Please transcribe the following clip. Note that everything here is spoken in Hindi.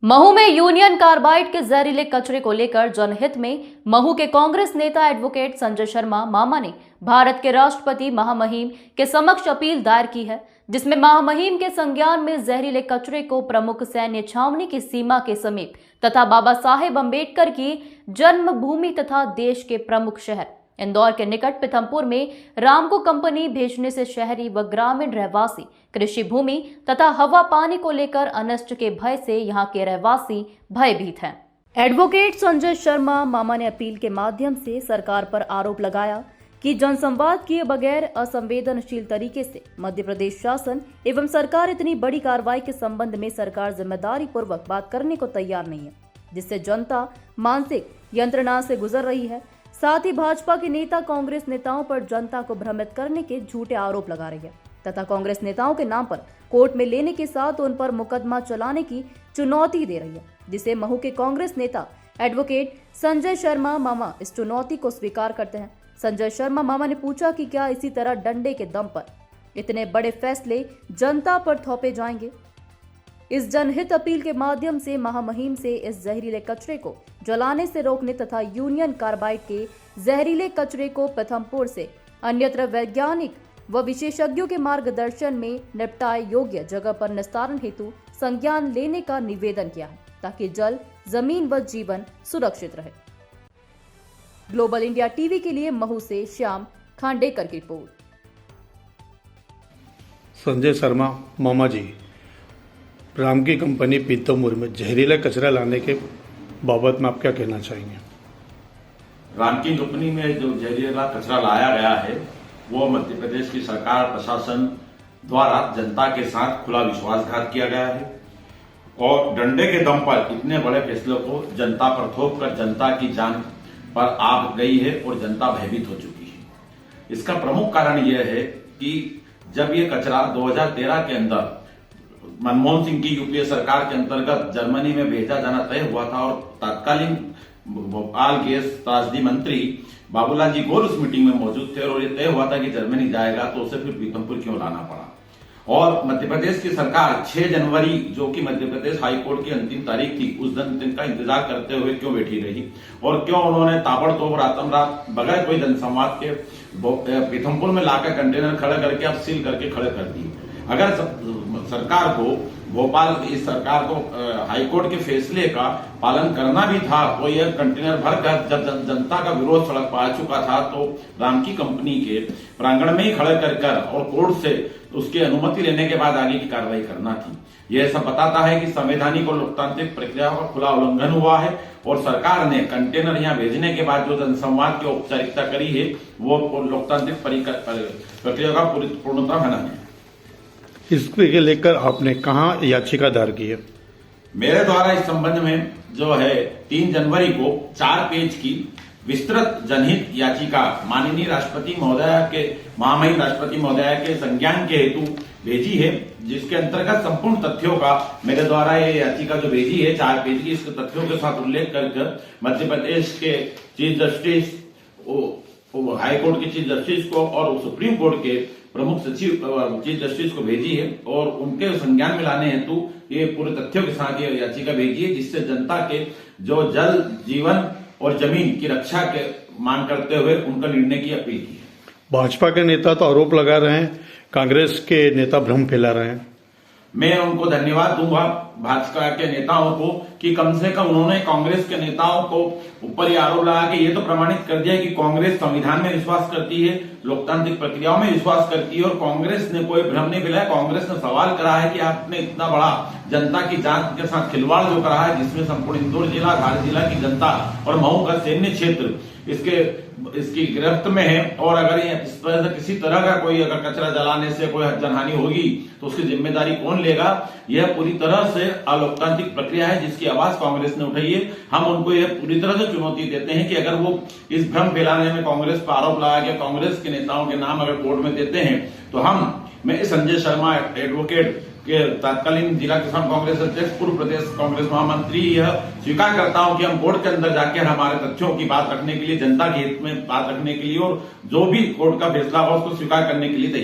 महू में यूनियन कार्बाइड के जहरीले कचरे को लेकर जनहित में महू के कांग्रेस नेता एडवोकेट संजय शर्मा मामा ने भारत के राष्ट्रपति महामहिम के समक्ष अपील दायर की है, जिसमें महामहिम के संज्ञान में जहरीले कचरे को प्रमुख सैन्य छावनी की सीमा के समीप तथा बाबा साहेब अम्बेडकर की जन्मभूमि तथा देश के प्रमुख शहर इंदौर के निकट पीथमपुर में रामको कंपनी भेजने से शहरी व ग्रामीण रहवासी कृषि भूमि तथा हवा पानी को लेकर अनिष्ट के भय से यहां के रहवासी भयभीत हैं। एडवोकेट संजय शर्मा मामा ने अपील के माध्यम से सरकार पर आरोप लगाया कि जनसंवाद किए बगैर असंवेदनशील तरीके से मध्य प्रदेश शासन एवं सरकार इतनी बड़ी कार्रवाई के संबंध में सरकार जिम्मेदारी पूर्वक बात करने को तैयार नहीं है, जिससे जनता मानसिक यंत्रणा से गुजर रही है। साथ ही भाजपा के नेता कांग्रेस नेताओं पर जनता को भ्रमित करने के झूठे आरोप लगा रही है तथा कांग्रेस नेताओं के नाम पर कोर्ट में लेने के साथ उन पर मुकदमा चलाने की चुनौती दे रही है, जिसे महू के कांग्रेस नेता एडवोकेट संजय शर्मा मामा इस चुनौती को स्वीकार करते हैं। संजय शर्मा मामा ने पूछा कि क्या इसी तरह डंडे के दम पर इतने बड़े फैसले जनता पर थोपे जाएंगे। इस जनहित अपील के माध्यम से महामहिम से इस जहरीले कचरे को जलाने से रोकने तथा यूनियन कार्बाइड के जहरीले कचरे को पीथमपुर से अन्यत्र वैज्ञानिक व विशेषज्ञों के मार्गदर्शन में निपटाए योग्य जगह पर निस्तारण हेतु संज्ञान लेने का निवेदन किया है, ताकि जल, जमीन व जीवन सुरक्षित रहे। ग्लोबल इंडिया टीवी के लिए महू से श्याम खांडेकर की रिपोर्ट। संजय शर्मा मामा जी, राम की कंपनी पीथमपुर में जहरीला कचरा लाने के बाबत में आप क्या कहना चाहेंगे? राम की कंपनी में जो जहरीला कचरा लाया गया है वो मध्य प्रदेश की सरकार प्रशासन द्वारा जनता के साथ खुला विश्वासघात किया गया है और डंडे के दम पर इतने बड़े फैसलों को जनता पर थोप कर जनता की जान पर आग गई है और जनता भयभीत हो चुकी है। इसका प्रमुख कारण यह है कि जब ये कचरा 2013 के अंदर मनमोहन सिंह की यूपीए सरकार के अंतर्गत जर्मनी में भेजा जाना तय हुआ था और तत्कालीन भोपाल गैस त्रासदी मंत्री बाबूलाल जी गौर उस मीटिंग में मौजूद थे और ये तय हुआ था कि जर्मनी जाएगा तो उसे फिर पीथमपुर क्यों लाना पड़ा। और मध्य प्रदेश की सरकार 6 जनवरी जो कि मध्य प्रदेश हाईकोर्ट की अंतिम तारीख थी, उस दिन का इंतजार करते हुए क्यों बैठी रही और क्यों उन्होंने ताबड़तोड़ रातम रात बगैर कोई जनसंवाद के पीथमपुर में लाकर कंटेनर खड़े करके अब सील करके खड़े कर दिए। अगर सरकार को भोपाल इस सरकार को हाईकोर्ट के फैसले का पालन करना भी था तो यह कंटेनर भरकर जब जनता का विरोध सड़क पा चुका था तो राम की कंपनी के प्रांगण में ही खड़े कर और कोर्ट से उसकी अनुमति लेने के बाद आगे की कार्रवाई करना थी। यह सब बताता है कि संवैधानिक और लोकतांत्रिक प्रक्रिया का खुला उल्लंघन हुआ है और सरकार ने कंटेनर यहाँ भेजने के बाद जो जनसंवाद की औपचारिकता करी है वो लोकतांत्रिक प्रक्रिया का पूर्णतः हनन है। इसके लेकर आपने कहाँ याचिका दायर की है? मेरे द्वारा इस संबंध में जो है 3 जनवरी को 4 पेज की विस्तृत जनहित याचिका माननीय राष्ट्रपति महोदय के महामहिम राष्ट्रपति महोदय के संज्ञान के हेतु भेजी है, जिसके अंतर्गत संपूर्ण तथ्यों का मेरे द्वारा ये याचिका जो भेजी है 4 पेज की, इसके तथ्यों के साथ उल्लेख कर मध्य प्रदेश के चीफ जस्टिस, हाईकोर्ट के चीफ जस्टिस को और सुप्रीम कोर्ट के प्रमुख सचिव चीफ जस्टिस को भेजी है और उनके संज्ञान में लाने हेतु ये पूरे तथ्यों के साथ ये याचिका भेजी है, जिससे जनता के जो जल, जीवन और जमीन की रक्षा के मांग करते हुए उनका निर्णय की अपील की है। भाजपा के नेता तो आरोप लगा रहे हैं, कांग्रेस के नेता भ्रम फैला रहे हैं। मैं उनको धन्यवाद दूंगा भाजपा के नेताओं को कि कम से कम उन्होंने कांग्रेस के नेताओं को ऊपर ये आरोप लगा के ये तो प्रमाणित कर दिया कि कांग्रेस संविधान में विश्वास करती है, लोकतांत्रिक प्रक्रियाओं में विश्वास करती है और कांग्रेस ने कोई भ्रम नहीं फैलाया। कांग्रेस ने सवाल करा है कि आपने इतना बड़ा जनता की जान के साथ खिलवाड़ जो करा है, जिसमें संपूर्ण इंदौर जिला, धार जिला की जनता और महू का सैन्य क्षेत्र इसकी गिरफ्त में है और अगर ये इस तरह से किसी तरह का कोई अगर कचरा जलाने से कोई जनहानि होगी तो उसकी जिम्मेदारी कौन लेगा। यह पूरी तरह से अलोकतांत्रिक प्रक्रिया है जिसकी आवाज कांग्रेस ने उठाई है। हम उनको यह पूरी तरह से चुनौती देते हैं कि अगर वो इस भ्रम फैलाने में कांग्रेस पर आरोप लगा के कांग्रेस के नेताओं के नाम अगर कोर्ट में देते हैं तो मैं संजय शर्मा एडवोकेट के तत्कालीन जिला किसान कांग्रेस अध्यक्ष, पूर्व प्रदेश कांग्रेस महामंत्री, यह स्वीकार करता हूं कि हम कोर्ट के अंदर जाकर हमारे तथ्यों की बात रखने के लिए, जनता के हित में बात रखने के लिए और जो भी कोर्ट का फैसला होगा उसको स्वीकार करने के लिए